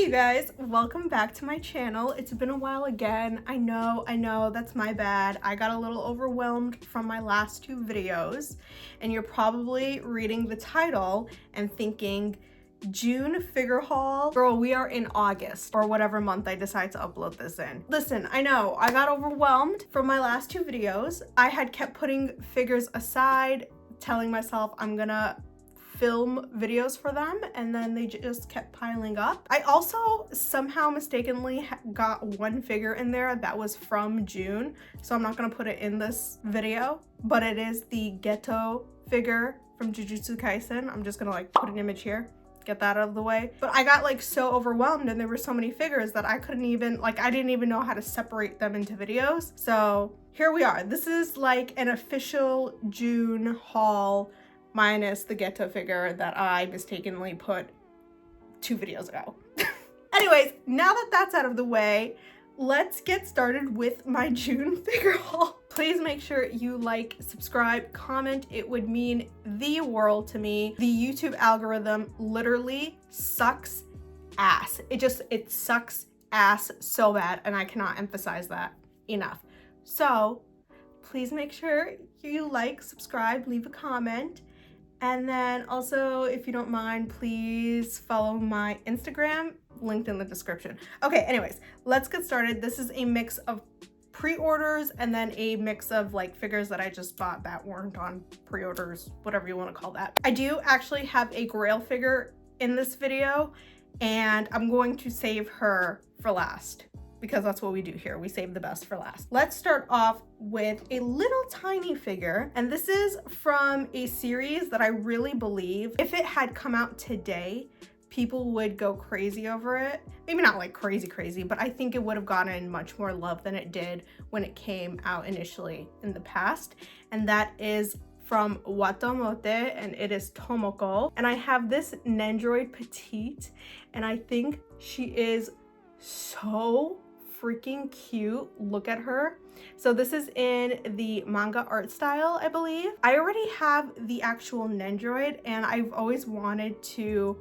you guys, welcome back to my channel. It's been a while again. I know, that's my bad. I got a little overwhelmed from my last two videos, and you're probably reading the title and thinking, June figure haul? Girl, we are in August or whatever month I decide to upload this in. Listen, I know I got overwhelmed from my last two videos. I had kept putting figures aside, telling myself I'm gonna film videos for them, and then they just kept piling up. I also somehow mistakenly got one figure in there that was from June, so I'm not gonna put it in this video, but it is the Geto figure from Jujutsu Kaisen. I'm just gonna like put an image here, get that out of the way. But I got like so overwhelmed and there were so many figures that I couldn't even, like, I didn't even know how to separate them into videos. So here we are. This is like an official June haul minus the Geto figure that I mistakenly put 2 videos ago. Anyways, now that that's out of the way, let's get started with my June figure haul. Please make sure you like, subscribe, comment. It would mean the world to me. The YouTube algorithm literally sucks ass. It sucks ass so bad, and I cannot emphasize that enough. So please make sure you like, subscribe, leave a comment. And then also, if you don't mind, please follow my Instagram, linked in the description. Okay, anyways, let's get started. This is a mix of pre-orders and then a mix of like figures that I just bought that weren't on pre-orders, whatever you want to call that. I do actually have a Grail figure in this video, and I'm going to save her for last, because that's what we do here. We save the best for last. Let's start off with a little tiny figure. And this is from a series that I really believe if it had come out today, people would go crazy over it. Maybe not like crazy, but I think it would have gotten much more love than it did when it came out initially in the past. And that is from Watamote, and it is Tomoko. And I have this Nendroid Petit, and I think she is so freaking cute. Look at her. So this is in the manga art style, I believe. I already have the actual Nendroid, and I've always wanted to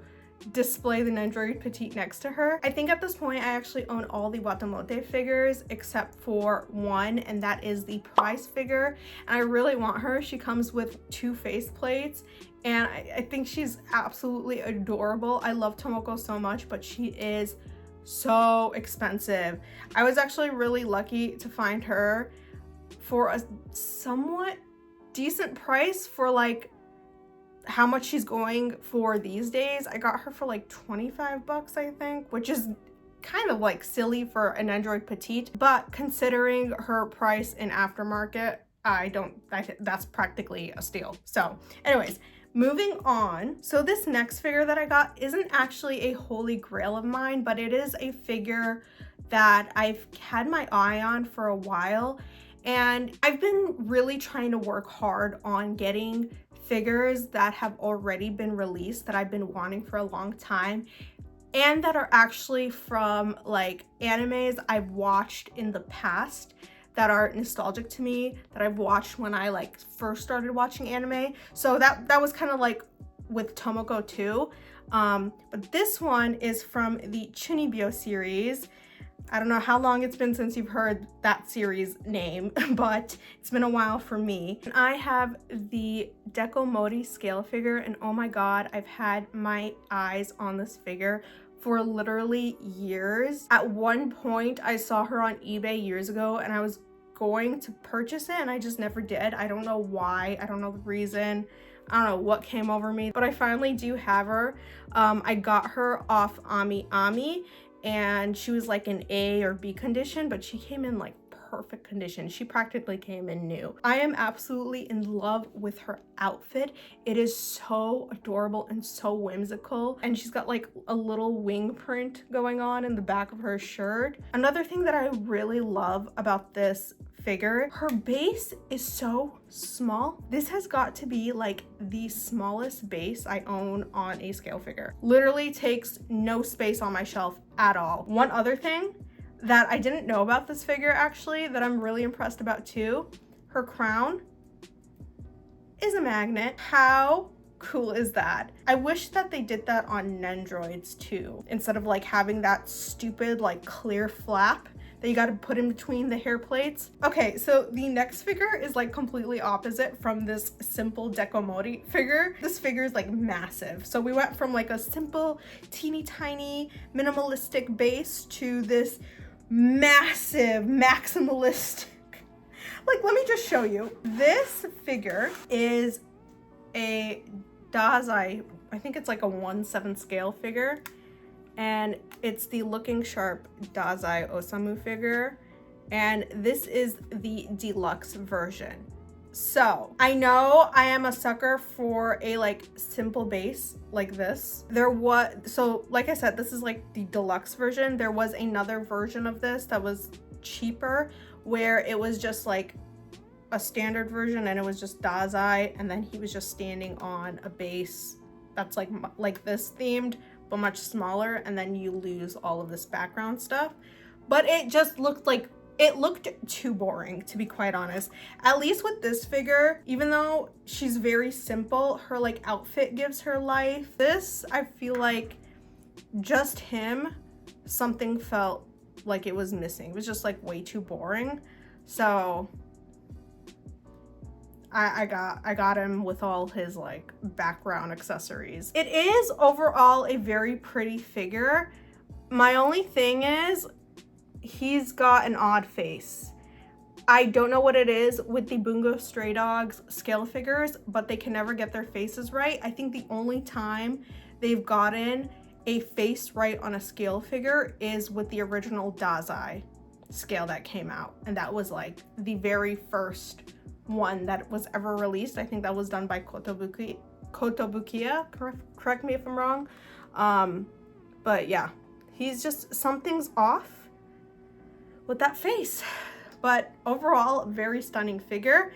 display the Nendroid Petite next to her. I think at this point I actually own all the Watamote figures except for one, and that is the prize figure, and I really want her. She comes with 2 face plates, and I think she's absolutely adorable. I love Tomoko so much, but she is so expensive. I was actually really lucky to find her for a somewhat decent price for like how much she's going for these days. I got her for like 25 bucks, I think, which is kind of like silly for an Android Petite, but considering her price in aftermarket, that's practically a steal. So anyways, moving on. So this next figure that I got isn't actually a holy grail of mine, but it is a figure that I've had my eye on for a while, and I've been really trying to work hard on getting figures that have already been released that I've been wanting for a long time, and that are actually from like animes I've watched in the past that are nostalgic to me, that I've watched when I like first started watching anime. So that was kind of like with Tomoko too. But this one is from the Chunibyo series. I don't know how long it's been since you've heard that series name, but it's been a while for me. And I have the Deco Mori scale figure, and oh my god, I've had my eyes on this figure for literally years. At one point, I saw her on eBay years ago, and I was going to purchase it, and I just never did. I don't know why. I don't know the reason. I don't know what came over me, but I finally do have her. I got her off Ami Ami, and she was like an A or B condition, but she came in like perfect condition. She practically came in new. I am absolutely in love with her outfit. It is so adorable and so whimsical, and she's got like a little wing print going on in the back of her shirt. Another thing that I really love about this figure, her base is so small. This has got to be like the smallest base I own on a scale figure. Literally takes no space on my shelf at all. One other thing that I didn't know about this figure actually that I'm really impressed about too, her crown is a magnet. How cool is that? I wish that they did that on Nendroids too, instead of like having that stupid like clear flap that you got to put in between the hair plates. Okay, so the next figure is like completely opposite from this simple Deco Mori figure. This figure is like massive. So we went from like a simple, teeny tiny, minimalistic base to this massive, maximalistic. Like, let me just show you. This figure is a Dazai, I think it's like a 1/7 scale figure. And it's the Looking Sharp Dazai Osamu figure, and this is the deluxe version. So I know I am a sucker for a like simple base like this. So like I said, this is like the deluxe version. There was another version of this that was cheaper, where it was just like a standard version and it was just Dazai, and then he was just standing on a base that's like this themed, but much smaller, and then you lose all of this background stuff. But it just looked like, it looked too boring, to be quite honest. At least with this figure, even though she's very simple, her like outfit gives her life. This, I feel like just him, something felt like it was missing. It was just like way too boring. So I got him with all his like background accessories. It is overall a very pretty figure. My only thing is he's got an odd face. I don't know what it is with the Bungo Stray Dogs scale figures, but they can never get their faces right. I think the only time they've gotten a face right on a scale figure is with the original Dazai scale that came out. And that was like the very first one that was ever released. I think that was done by Kotobukiya. Correct me if I'm wrong. But yeah, he's just, something's off with that face. But overall, very stunning figure.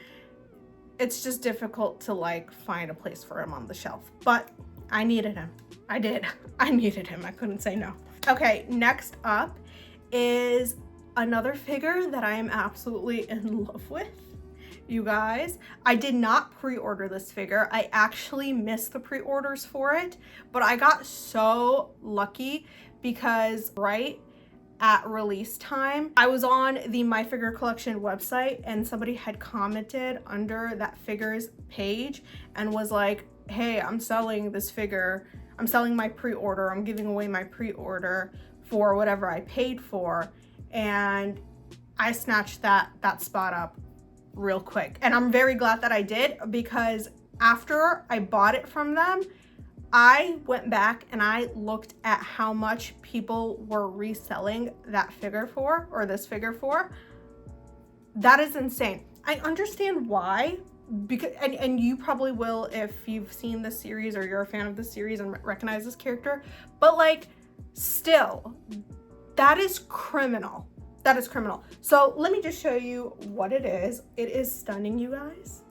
It's just difficult to like find a place for him on the shelf, but I needed him. I did. I needed him. I couldn't say no. Okay, next up is another figure that I am absolutely in love with. You guys, I did not pre-order this figure. I actually missed the pre-orders for it, but I got so lucky because right at release time, I was on the My Figure Collection website and somebody had commented under that figure's page and was like, hey, I'm selling this figure. I'm selling my pre-order. I'm giving away my pre-order for whatever I paid for. And I snatched that spot up real quick. And I'm very glad that I did, because after I bought it from them, I went back and I looked at how much people were reselling that figure for, or this figure for. That is insane. I understand why, because and you probably will if you've seen this series or you're a fan of this series and recognize this character, but like still, that is criminal. That is criminal. So let me just show you what it is. It is stunning, you guys.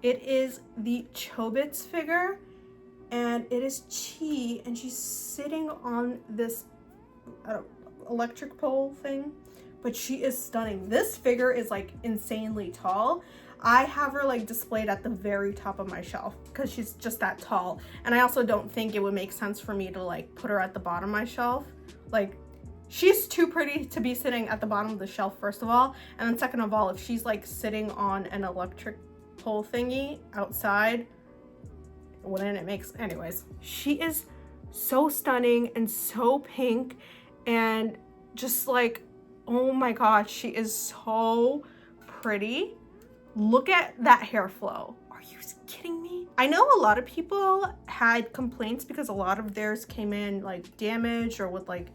It is the Chobits figure, and it is Chi, and she's sitting on this electric pole thing, but she is stunning. This figure is like insanely tall. I have her like displayed at the very top of my shelf because she's just that tall. And I also don't think it would make sense for me to like put her at the bottom of my shelf. Like, she's too pretty to be sitting at the bottom of the shelf, first of all. And then second of all, if she's like sitting on an electric pole thingy outside, wouldn't it makes, anyways. She is so stunning and so pink and just like, oh my gosh, she is so pretty. Look at that hair flow. Are you kidding me? I know a lot of people had complaints because a lot of theirs came in like damaged or with like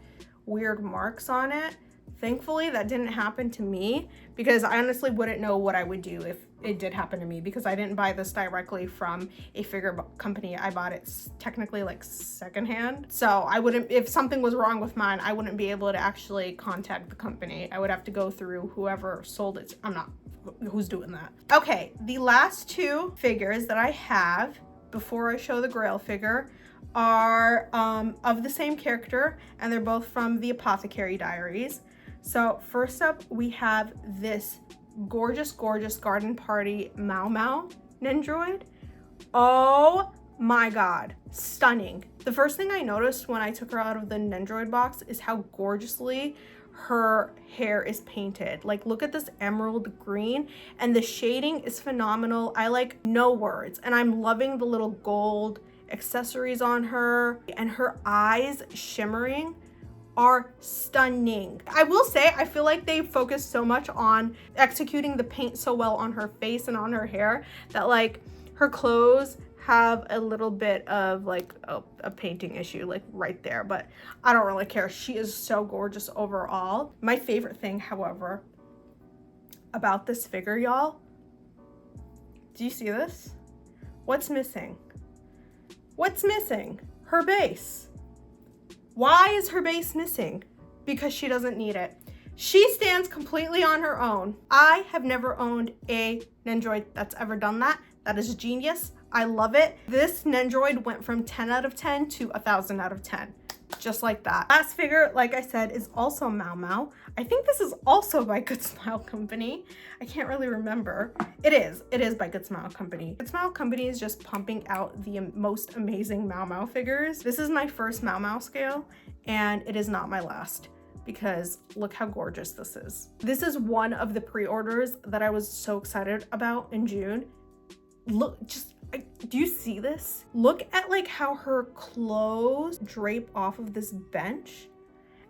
weird marks on it. Thankfully, that didn't happen to me, because I honestly wouldn't know what I would do if it did happen to me, because I didn't buy this directly from a figure company. I bought it technically like secondhand. So I wouldn't, if something was wrong with mine, I wouldn't be able to actually contact the company. I would have to go through whoever sold it. I'm not, who's doing that? Okay, the last two figures that I have before I show the Grail figure are of the same character, and they're both from the Apothecary Diaries. So first up, we have this gorgeous, gorgeous Garden Party Mau Mau Nendroid Oh my god, stunning. The first thing I noticed when I took her out of the Nendroid box is how gorgeously her hair is painted. Like, look at this emerald green, and the shading is phenomenal. I like no words, and I'm loving the little gold accessories on her, and her eyes shimmering are stunning. I will say, I feel like they focus so much on executing the paint so well on her face and on her hair that like her clothes have a little bit of like a painting issue like right there, but I don't really care. She is so gorgeous overall. My favorite thing, however, about this figure, y'all, do you see this? What's missing? What's missing? Her base. Why is her base missing? Because she doesn't need it. She stands completely on her own. I have never owned a Nendroid that's ever done that. That is genius. I love it. This Nendroid went from 10 out of 10 to 1,000 out of 10. Just like that. Last figure, like I said, is also Mau Mau. I think this is also by Good Smile Company. I can't really remember. It is by Good Smile Company. Good Smile Company is just pumping out the most amazing Mau Mau figures. This is my first Mau Mau scale, and it is not my last, because look how gorgeous this is. This is one of the pre-orders that I was so excited about in June. Look, do you see this? Look at like how her clothes drape off of this bench,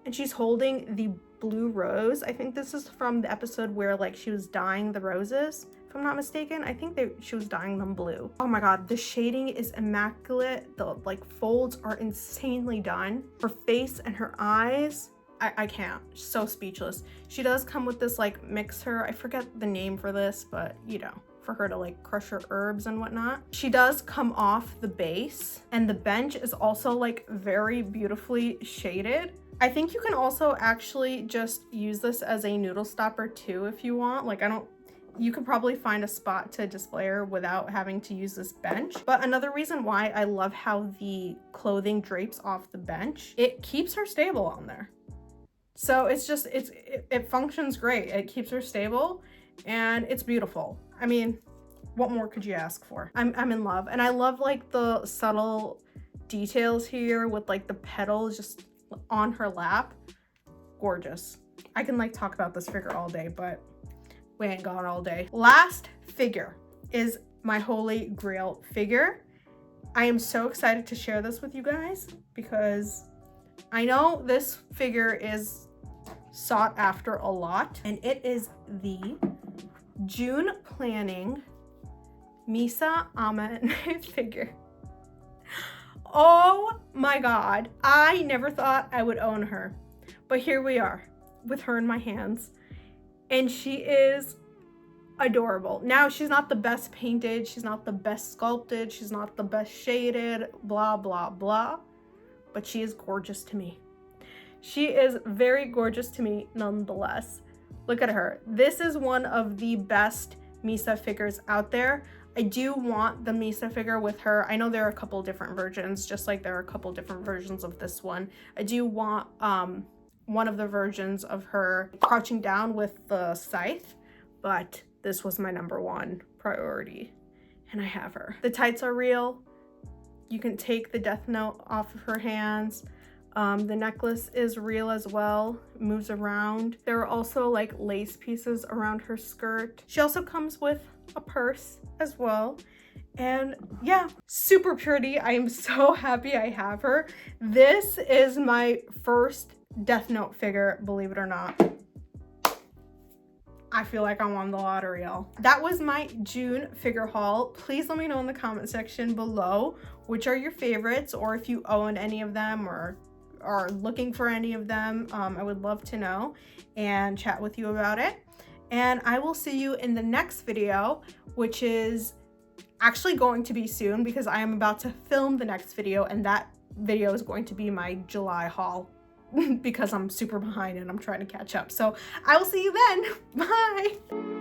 and she's holding the blue rose. I think this is from the episode where like she was dyeing the roses, if I'm not mistaken. I think she was dyeing them blue. Oh my god, the shading is immaculate. The like folds are insanely done. Her face and her eyes, I can't. So speechless. She does come with this like mixer. I forget the name for this, but you know, for her to like crush her herbs and whatnot. She does come off the base, and the bench is also like very beautifully shaded. I think you can also actually just use this as a noodle stopper too if you want. Like, you could probably find a spot to display her without having to use this bench. But another reason why I love how the clothing drapes off the bench, it keeps her stable on there. So it's just, it functions great. It keeps her stable and it's beautiful. I mean, what more could you ask for? I'm in love. And I love like the subtle details here with like the petals just on her lap. Gorgeous. I can like talk about this figure all day, but we ain't gone all day. Last figure is my Holy Grail figure. I am so excited to share this with you guys because I know this figure is sought after a lot, and it is the June Planning Misa Amane figure. Oh my god, I never thought I would own her, but here we are with her in my hands, and she is adorable. Now, she's not the best painted, she's not the best sculpted, she's not the best shaded, blah blah blah, but she is gorgeous to me. She is very gorgeous to me nonetheless. Look at her. This is one of the best Misa figures out there. I do want the Misa figure with her. I know there are a couple different versions, just like there are a couple different versions of this one. I do want one of the versions of her crouching down with the scythe, but this was my #1 priority, and I have her. The tights are real. You can take the death note off of her hands. The necklace is real as well, it moves around. There are also like lace pieces around her skirt. She also comes with a purse as well. And yeah, super pretty. I am so happy I have her. This is my first Death Note figure, believe it or not. I feel like I won the lottery, y'all. That was my June figure haul. Please let me know in the comment section below which are your favorites, or if you own any of them or are looking for any of them. I would love to know and chat with you about it. And I will see you in the next video, which is actually going to be soon because I am about to film the next video, and that video is going to be my July haul because I'm super behind and I'm trying to catch up. So I will see you then. Bye.